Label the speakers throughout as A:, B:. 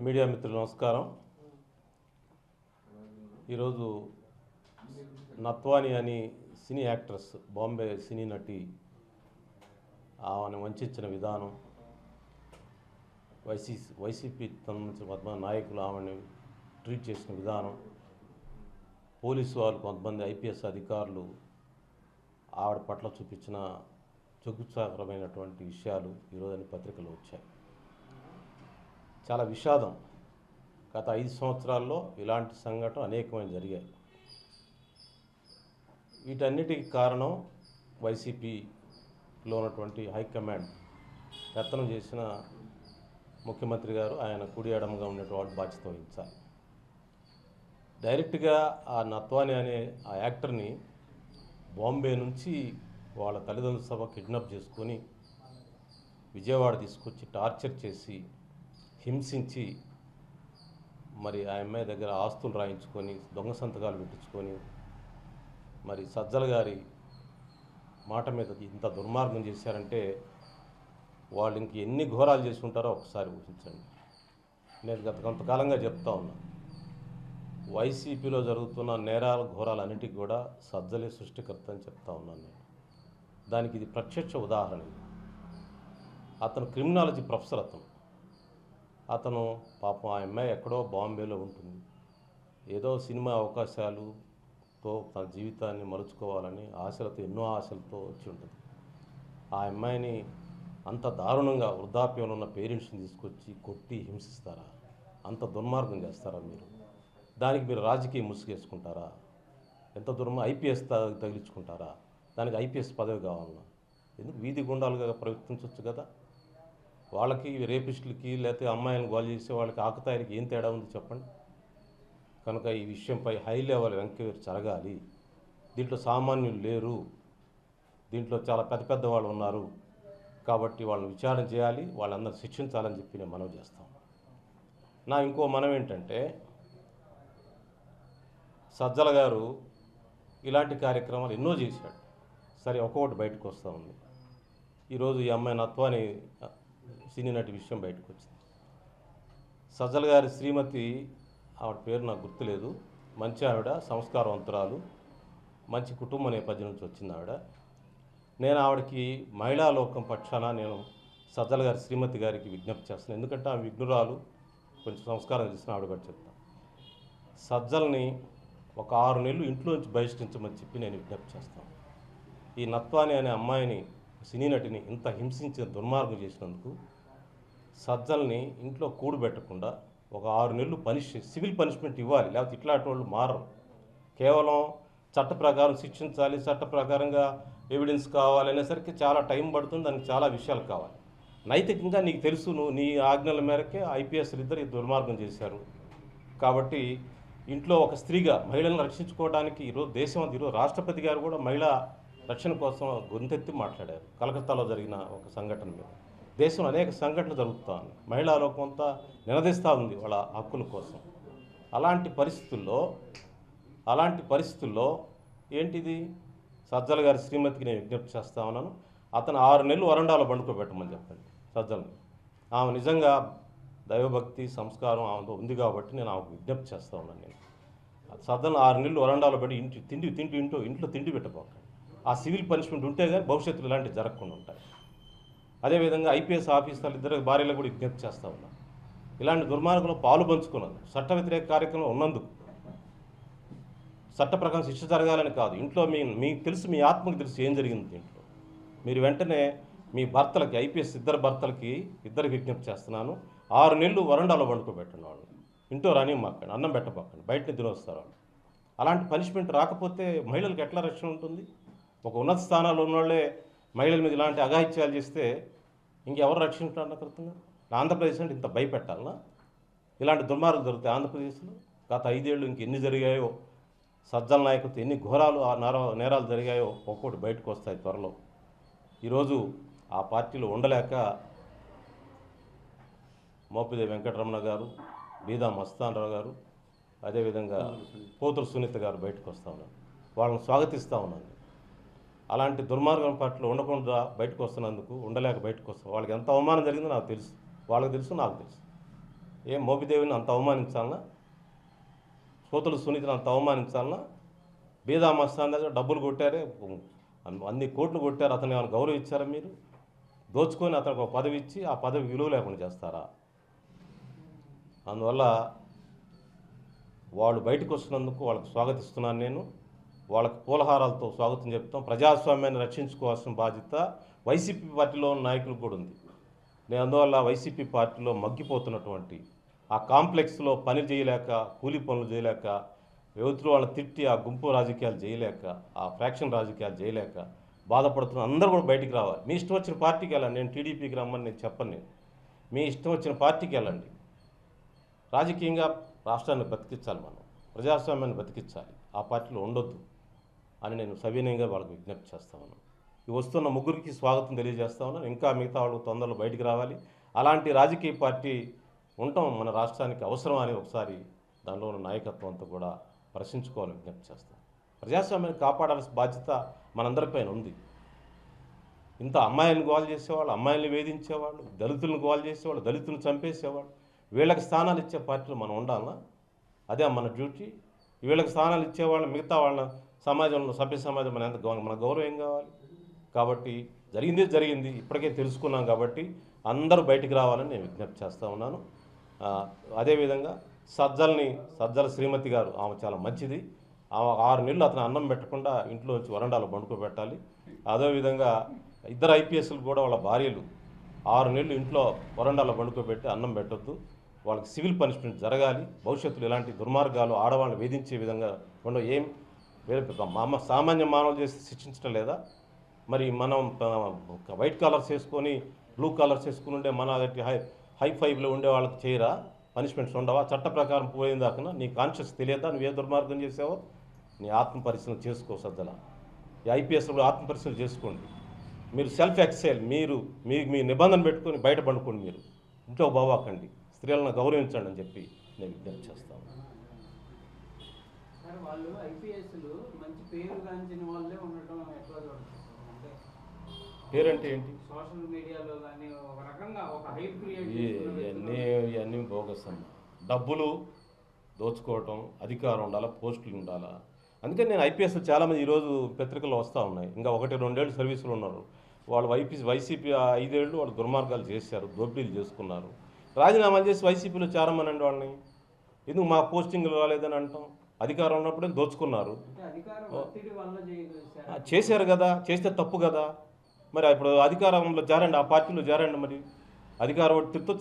A: Media మిత్రులు నమస్కారం. ఈరోజు నత్వాని అని సినీ యాక్ట్రెస్, బాంబే సినీ నటి, ఆమెను వంచిన విధానం, వైసీపీ కొంతమంది నాయకులు ఆమెను ట్రీట్ చేసిన విధానం, పోలీసు వాళ్ళు కొంతమంది ఐపీఎస్ అధికారులు ఆవిడ పట్ల చూపించిన జుగుప్సాకరమైనటువంటి విషయాలు ఈరోజు అన్ని పత్రికలు వచ్చాయి. చాలా విషాదం. గత 5 సంవత్సరాల్లో ఇలాంటి సంఘటనలు అనేకమైన జరిగాయి. వీటన్నిటికి కారణం వైసీపీలో ఉన్నటువంటి హైకమాండ్ పెత్తనం చేసిన ముఖ్యమంత్రి గారు, ఆయన కుడి ఎడమగా ఉన్నటువంటి బాధ్యత వహించాలి. డైరెక్ట్గా ఆ నత్వాని అనే ఆ యాక్టర్ని బాంబే నుంచి వాళ్ళ తల్లిదండ్రుల సభ కిడ్నాప్ చేసుకొని విజయవాడ తీసుకొచ్చి టార్చర్ చేసి హింసించి, మరి ఆ అమ్మాయి దగ్గర ఆస్తులు రాయించుకొని దొంగ సంతకాలు పెట్టించుకొని, మరి సజ్జల గారి మాట మీద ఇంత దుర్మార్గం చేశారంటే వాళ్ళు ఇంక ఎన్ని ఘోరాలు చేసి ఉంటారో ఒకసారి ఊహించండి. నేను గత కొంతకాలంగా చెప్తా ఉన్నా, వైసీపీలో జరుగుతున్న నేరాల ఘోరాలన్నిటికీ కూడా సజ్జలే సృష్టికర్త అని చెప్తా ఉన్నాను నేను. దానికి ఇది ప్రత్యక్ష ఉదాహరణ. అతను క్రిమినాలజీ ప్రొఫెసర్. అతను పాపం ఆ అమ్మాయి ఎక్కడో బాంబేలో ఉంటుంది. ఏదో సినిమా అవకాశాలతో తన జీవితాన్ని మలుచుకోవాలని ఆశలతో, ఎన్నో ఆశలతో వచ్చి ఉంటుంది. ఆ అమ్మాయిని అంత దారుణంగా వృద్ధాప్యంలో ఉన్న పేరెంట్స్ని తీసుకొచ్చి కొట్టి హింసిస్తారా? అంత దుర్మార్గం చేస్తారా మీరు? దానికి మీరు రాజకీయ ముసుగేసుకుంటారా? ఎంత ఐపీఎస్ తగిలించుకుంటారా? దానికి ఐపీఎస్ పదవి కావాలన్నా ఎందుకు? వీధి గుండాలుగా ప్రవర్తించవచ్చు కదా. వాళ్ళకి, రేపిస్టులకి, లేకపోతే అమ్మాయిలను గోల్ చేసే వాళ్ళకి ఆకతాయిలకి ఏం తేడా ఉంది చెప్పండి. కనుక ఈ విషయంపై హై లెవెల్ ఎంక్వైరీ జరగాలి. దీంట్లో సామాన్యులు లేరు, దీంట్లో చాలా పెద్ద పెద్ద వాళ్ళు ఉన్నారు. కాబట్టి వాళ్ళని విచారణ చేయాలి, వాళ్ళందరూ శిక్షించాలని చెప్పి నేను మనవి చేస్తాం. నా ఇంకో మనవి ఏంటంటే, సజ్జల గారు ఇలాంటి కార్యక్రమాలు ఎన్నో చేశాడు. సరే, ఒక్కొక్కటి బయటకు వస్తూ ఉంది. ఈరోజు ఈ అమ్మాయి నత్వాని సినీ నటి విషయం బయటకు వచ్చింది. సజ్జల గారి శ్రీమతి, ఆవిడ పేరు నాకు గుర్తులేదు, మంచి ఆవిడ, సంస్కారవంతురాలు, మంచి కుటుంబ నేపథ్యం నుంచి వచ్చింది ఆవిడ. నేను ఆవిడకి మహిళా లోకం పక్షాన నేను సజ్జల గారి శ్రీమతి గారికి విజ్ఞప్తి చేస్తున్నాను. ఎందుకంటే ఆమె విఘ్నురాలు, కొంచెం సంస్కారం తెలిసిన ఆవిడ కూడా చెప్తాను. సజ్జల్ని ఒక 6 నెలలు ఇంట్లో నుంచి బహిష్కరించమని చెప్పి నేను విజ్ఞప్తి చేస్తాను. ఈ నత్వాని అనే అమ్మాయిని, సినీ నటిని ఇంత హింసించిన దుర్మార్గం చేసినందుకు సజ్జల్ని ఇంట్లో కూడబెట్టకుండా ఒక 6 నెలలు సివిల్ పనిష్మెంట్ ఇవ్వాలి. లేకపోతే ఇట్లాంటి వాళ్ళు మారరు. కేవలం చట్ట ప్రకారం శిక్షించాలి, చట్ట ప్రకారంగా ఎవిడెన్స్ కావాలి అనేసరికి చాలా టైం పడుతుంది. దానికి చాలా విషయాలు కావాలి. నైతికంగా నీకు తెలుసు, నీ ఆజ్ఞల మేరకే ఐపీఎస్లు ఇద్దరు ఈ దుర్మార్గం చేశారు. కాబట్టి ఇంట్లో ఒక స్త్రీగా మహిళలను రక్షించుకోవడానికి ఈరోజు ఈరోజు రాష్ట్రపతి గారు కూడా మహిళా రక్షణ కోసం గొంతెత్తి మాట్లాడారు. కలకత్తాలో జరిగిన ఒక సంఘటన మీద. దేశంలో అనేక సంఘటనలు జరుగుతూ ఉన్నాయి. మహిళా లోకం అంతా నినదిస్తూ ఉంది వాళ్ళ హక్కుల కోసం. అలాంటి పరిస్థితుల్లో ఏంటిది? సజ్జల గారి శ్రీమతికి నేను విజ్ఞప్తి చేస్తా ఉన్నాను, అతను 6 నెలలు వరండాలో బండుకోబెట్టమని చెప్పండి సజ్జల్ని. ఆమె నిజంగా దైవభక్తి, సంస్కారం ఆమెతో ఉంది కాబట్టి నేను ఆమెకు విజ్ఞప్తి చేస్తూ ఉన్నాను. నేను సజ్జలను 6 నెలలు వరండాలో పెట్టి ఇంట్లో తిండి పెట్టబోకండి. ఆ సివిల్ పనిష్మెంట్ ఉంటే కానీ భవిష్యత్తులో ఇలాంటివి జరగకుండా ఉంటాయి. అదేవిధంగా ఐపీఎస్ ఆఫీసర్లు ఇద్దరు భార్యలకు కూడా విజ్ఞప్తి చేస్తూ ఉన్నాను, ఇలాంటి దుర్మార్గంలో పాలు పంచుకున్నందుకు, చట్ట వ్యతిరేక కార్యక్రమంలో ఉన్నందుకు చట్ట ప్రకారం శిక్ష జరగాలని కాదు. ఇంట్లో మీకు తెలుసు, మీ ఆత్మకు తెలుసు ఏం జరిగింది దీంట్లో. మీరు వెంటనే మీ భర్తలకి, ఐపీఎస్ ఇద్దరికి విజ్ఞప్తి చేస్తున్నాను, 6 నెలలు వరండాలో పండుకోబెట్టండి. వాళ్ళు ఇంట్లో రానివ్వకండి, అన్నం పెట్టబోకండి, బయటనే తినొస్తారు వాళ్ళు. అలాంటి పనిష్మెంట్ రాకపోతే మహిళలకు ఎట్లా రక్షణ ఉంటుంది? ఒక ఉన్నత స్థానాల్లో ఉన్నవాళ్ళే మహిళల మీద ఇలాంటి అఘాయిత్యాలు చేస్తే ఇంకెవరు రక్షించాలనుకుంటున్నారు? ఆంధ్రప్రదేశ్ అంటే ఇంత భయపెట్టాలనా? ఇలాంటి దుర్మార్గం జరుగుతాయి ఆంధ్రప్రదేశ్లో. గత 5 ఏళ్ళు ఇంకెన్ని జరిగాయో, సజ్జల నాయకులతో ఎన్ని ఘోరాలు నేరాలు జరిగాయో ఒక్కొక్కటి బయటకు వస్తాయి త్వరలో. ఈరోజు ఆ పార్టీలో ఉండలేక మోపిదేవి వెంకటరమణ గారు, బీదా మస్తానరావు గారు, అదేవిధంగా పోతుల సునీత గారు బయటకు వస్తూ ఉన్నారు. వాళ్ళని స్వాగతిస్తూ ఉన్నాను. అలాంటి దుర్మార్గం పట్ల ఉండకుండా బయటకు వస్తున్నందుకు, ఉండలేక బయటకు వస్తాం. వాళ్ళకి ఎంత అవమానం జరిగిందో నాకు తెలుసు, వాళ్ళకి తెలుసు, నాకు తెలుసు. ఏం మోపిదేవిని అంత అవమానించాలనా? సోతులు సునీతను అంత అవమానించాలనా? బీదా మస్తాన్ దగ్గర డబ్బులు కొట్టారే, అన్ని కోట్లు కొట్టారు, అతను ఏమైనా గౌరవం ఇచ్చారా మీరు? దోచుకొని అతనికి ఒక పదవి ఇచ్చి ఆ పదవి విలువ లేకుండా చేస్తారా? అందువల్ల వాళ్ళు బయటకు వస్తున్నందుకు వాళ్ళకి స్వాగతిస్తున్నాను నేను. వాళ్ళకి పూలహారాలతో స్వాగతం చెప్తాం. ప్రజాస్వామ్యాన్ని రక్షించుకోవాల్సిన బాధ్యత వైసీపీ పార్టీలో ఉన్న నాయకులకు కూడా ఉంది. నేను అందువల్ల వైసీపీ పార్టీలో మగ్గిపోతున్నటువంటి ఆ కాంప్లెక్స్లో పని చేయలేక, కూలీ పనులు చేయలేక, యువతులు వాళ్ళని తిట్టి ఆ గుంపు రాజకీయాలు చేయలేక, ఆ ఫ్యాక్షన్ రాజకీయాలు చేయలేక బాధపడుతున్న అందరూ కూడా బయటికి రావాలి. మీ ఇష్టం వచ్చిన పార్టీకి వెళ్ళండి. నేను టీడీపీకి రమ్మని నేను చెప్పను. నేను మీ ఇష్టం వచ్చిన పార్టీకి వెళ్ళండి. రాజకీయంగా రాష్ట్రాన్ని బతికించాలి, మనం ప్రజాస్వామ్యాన్ని బతికించాలి. ఆ పార్టీలో ఉండొద్దు అని నేను సవినయంగా వాళ్ళకి విజ్ఞప్తి చేస్తా ఉన్నాను. ఈ వస్తున్న ముగ్గురికి స్వాగతం తెలియజేస్తా ఉన్నాను. ఇంకా మిగతా వాళ్ళు తొందరలో బయటికి రావాలి. అలాంటి రాజకీయ పార్టీ ఉండటం మన రాష్ట్రానికి అవసరం అని ఒకసారి దానిలో ఉన్న నాయకత్వం అంతా కూడా ప్రశ్నించుకోవాలని విజ్ఞప్తి చేస్తాను. ప్రజాస్వామ్యాన్ని కాపాడాల్సిన బాధ్యత మనందరిపైన ఉంది. ఇంత అమ్మాయిలను గోల్ చేసేవాళ్ళు, అమ్మాయిల్ని వేధించేవాళ్ళు, దళితులను గోల్ చేసేవాళ్ళు, దళితులను చంపేసేవాళ్ళు, వీళ్ళకి స్థానాలు ఇచ్చే పార్టీలో మనం ఉండాలన్నా? అదే మన డ్యూటీ. వీళ్ళకి స్థానాలు ఇచ్చేవాళ్ళు మిగతా వాళ్ళ సమాజంలో, సభ్య సమాజం మన గౌరవం ఏం కావాలి? కాబట్టి జరిగింది ఇప్పటికే తెలుసుకున్నాం. కాబట్టి అందరూ బయటికి రావాలని నేను విజ్ఞప్తి చేస్తూ ఉన్నాను. అదేవిధంగా సజ్జల శ్రీమతి గారు, ఆమె చాలా మంచిది. ఆమె 6 నెలలు అతను అన్నం పెట్టకుండా ఇంట్లో వచ్చి వరండాలో పండుకోబెట్టాలి. అదేవిధంగా ఇద్దరు ఐపీఎస్లు కూడా వాళ్ళ భార్యలు 6 నెలలు ఇంట్లో వరండాలో పండుకోబెట్టి అన్నం పెట్టొద్దు. వాళ్ళకి సివిల్ పనిష్మెంట్ జరగాలి. భవిష్యత్తులో ఇలాంటి దుర్మార్గాలు ఆడవాళ్ళని వేధించే విధంగా ఉండవు. ఏం వేరే సామాన్య మానవులు చేసి శిక్షించడం లేదా? మరి మనం వైట్ కలర్స్ వేసుకొని బ్లూ కలర్స్ వేసుకుని ఉండే మన హై ఫైవ్లో ఉండే వాళ్ళకి చేయరా? పనిష్మెంట్స్ ఉండవా? చట్ట ప్రకారం పోయిన దాకా నీ కాన్షియస్ తెలియదా నువ్వు ఏ దుర్మార్గం చేసావో? నీ ఆత్మ పరిశీలన చేసుకో సజ్జల. ఈ ఐపీఎస్లో కూడా ఆత్మ పరిశీలన చేసుకోండి. మీరు సెల్ఫ్ ఎక్సైల్, మీ నిబంధన పెట్టుకొని బయట పండుకోండి. మీరు ఇంట్లో బావాకండి, స్త్రీలను గౌరవించండి అని చెప్పి నేను విజ్ఞప్తి చేస్తాను.
B: వాళ్ళు ఐపీఎస్లు మంచి పేరు గాంచిన వాళ్ళే ఉండటం ఎట్లా చూడచ్చు? అంటే
A: పేరంటే ఏంటి?
B: సోషల్ మీడియాలో కానీ ఒక రకంగా ఒక హైప్ క్రియేట్
A: ఇవన్నీ బోగస్ అన్న. డబ్బులు దోచుకోవటం, అధికారం ఉండాలా, పోస్టులు ఉండాలా. అందుకని నేను ఐపీఎస్ చాలామంది ఈరోజు పత్రికల్లో వస్తూ ఉన్నాయి. ఇంకా 1-2 ఏళ్ళు సర్వీసులు ఉన్నారు వాళ్ళు. వైసీపీ 5 ఏళ్ళు వాళ్ళు దుర్మార్గాలు చేశారు, దోపిడీలు చేసుకున్నారు. రాజీనామాలు చేసి వైసీపీలో చేరమనండి వాళ్ళని. ఎందుకు మా పోస్టింగ్ రాలేదని అంటాం? అధికారం ఉన్నప్పుడే దోచుకున్నారు. చేశారు కదా, చేస్తే తప్పు కదా. మరి ఇప్పుడు అధికారంలో చేరండి, ఆ పార్టీలో చేరండి. మరి అధికార ఒత్తిడితో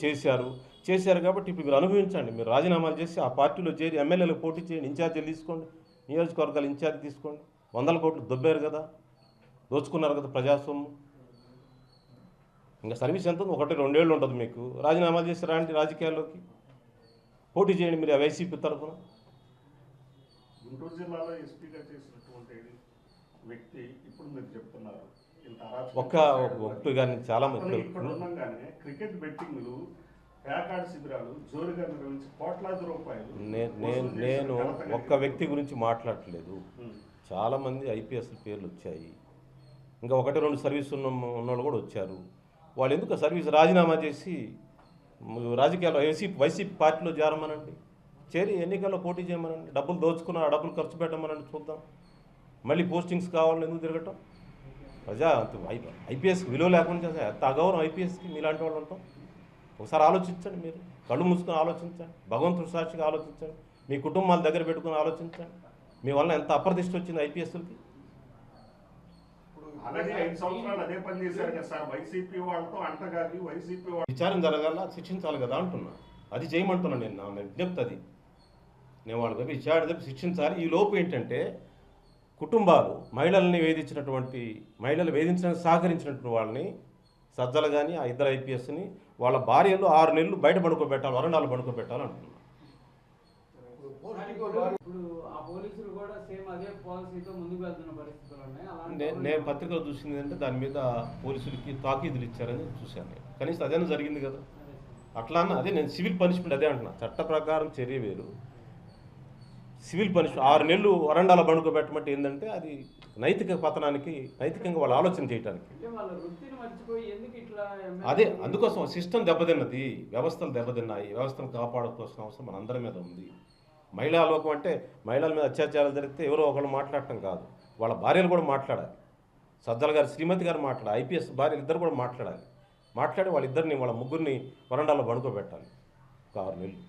A: చేశారు కాబట్టి ఇప్పుడు మీరు అనుభవించండి. మీరు రాజీనామాలు చేసి ఆ పార్టీలో చేరి ఎమ్మెల్యేలకు పోటీ చేయండి, ఇన్ఛార్జీలు తీసుకోండి, నియోజకవర్గాలు ఇన్ఛార్జ్ తీసుకోండి. 100 కోట్లు దొబ్బారు కదా, దోచుకున్నారు కదా ప్రజాస్వామ్యం. ఇంకా సర్వీస్ ఎంత? 1-2 ఏళ్ళు ఉంటుంది మీకు. రాజీనామాలు చేసి రాంటి రాజకీయాల్లోకి పోటీ చేయండి మీరు వైసీపీ తరఫున.
C: గుంటూరు జిల్లాలో ఎస్పీగా చేసినటువంటి వ్యక్తి ఇప్పుడు మీరు చెప్తున్నారు
A: ఒకటి కానీ చాలా మంది
C: క్రికెట్ బెట్టింగ్లు, ప్యాకార్డ్ శిబిరాలు జోరుగా నిర్వహించి కోట్లాది రూపాయలు.
A: నేను ఒక్క వ్యక్తి గురించి మాట్లాడట్లేదు. చాలామంది ఐపీఎస్ పేర్లు వచ్చాయి. ఇంకా 1-2 సర్వీస్ ఉన్నోళ్ళు కూడా వచ్చారు. వాళ్ళు ఎందుకు సర్వీస్ రాజీనామా చేసి రాజకీయాల్లో వైసీపీ పార్టీలో చేరమనండి, చేరి ఎన్నికల్లో పోటీ చేయమనండి. డబ్బులు దోచుకున్న డబ్బులు ఖర్చు పెట్టమనండి, చూద్దాం. మళ్ళీ పోస్టింగ్స్ కావాలని ఎందుకు తిరగటం? ఐపీఎస్కి విలువ లేకుండా ఎంత అగౌరవం ఐపీఎస్కి మీలాంటి వాళ్ళు ఉంటాం. ఒకసారి ఆలోచించండి, మీరు కళ్ళు మూసుకొని ఆలోచించండి, భగవంతుడి సాక్షిగా ఆలోచించండి, మీ కుటుంబాల దగ్గర పెట్టుకుని ఆలోచించండి. మీ వల్ల ఎంత అప్రతిష్ట వచ్చింది ఐపీఎస్లకి. విచారం జరగాల, శిక్షించాలి కదా అంటున్నా. అది చేయమంటున్నా నేను. నా విజ్ఞప్తి అది. నేను వాళ్ళ దగ్గర విచారణ చెప్పి శిక్షించాలి. ఈ లోపు ఏంటంటే కుటుంబాలు మహిళల్ని మహిళలు వేధించడానికి సహకరించినటువంటి వాళ్ళని, సజ్జలు కానీ ఆ ఇద్దరు ఐపీఎస్ని వాళ్ళ భార్యలు 6 నెలలు బయట పడుకోబెట్టాలి, వరండాలు పడుకోబెట్టాలి అంటున్నాను. నేను పత్రికలో చూసింది అంటే దాని మీద పోలీసులకి తాకీదులు ఇచ్చారని చూశాను. కనీసం అదేనా జరిగింది కదా. అట్లా అదే నేను సివిల్ పనిష్మెంట్ అదే అంటున్నా. చట్ట ప్రకారం చర్య వేరు, సివిల్ పనిష్మెంట్ 6 నెలలు వరండాలో బండుకోబెట్టమంటే ఏంటంటే అది నైతిక పతనానికి, నైతికంగా వాళ్ళు ఆలోచన చేయడానికి.
B: అంటే వాళ్ళ వృత్తిని మర్చిపోయి ఎందుకు ఇట్లా
A: అదే అందుకోసం సిస్టమ్ దెబ్బతిన్నది, వ్యవస్థలు దెబ్బతిన్నాయి. వ్యవస్థను కాపాడుకోవాల్సిన అవసరం మనందరి మీద ఉంది. మహిళా లోకం అంటే మహిళల మీద అత్యాచారాలు జరిగితే ఎవరో ఒకళ్ళు మాట్లాడటం కాదు, వాళ్ళ భార్యలు కూడా మాట్లాడాలి. సజ్జల గారు, శ్రీమతి గారు మాట్లాడాలి, ఐపీఎస్ భార్యలు ఇద్దరు కూడా మాట్లాడాలి. మాట్లాడి వాళ్ళిద్దరిని, వాళ్ళ ముగ్గురిని వరండాలో పడుకోబెట్టాలి ఒక 6 నెలలు.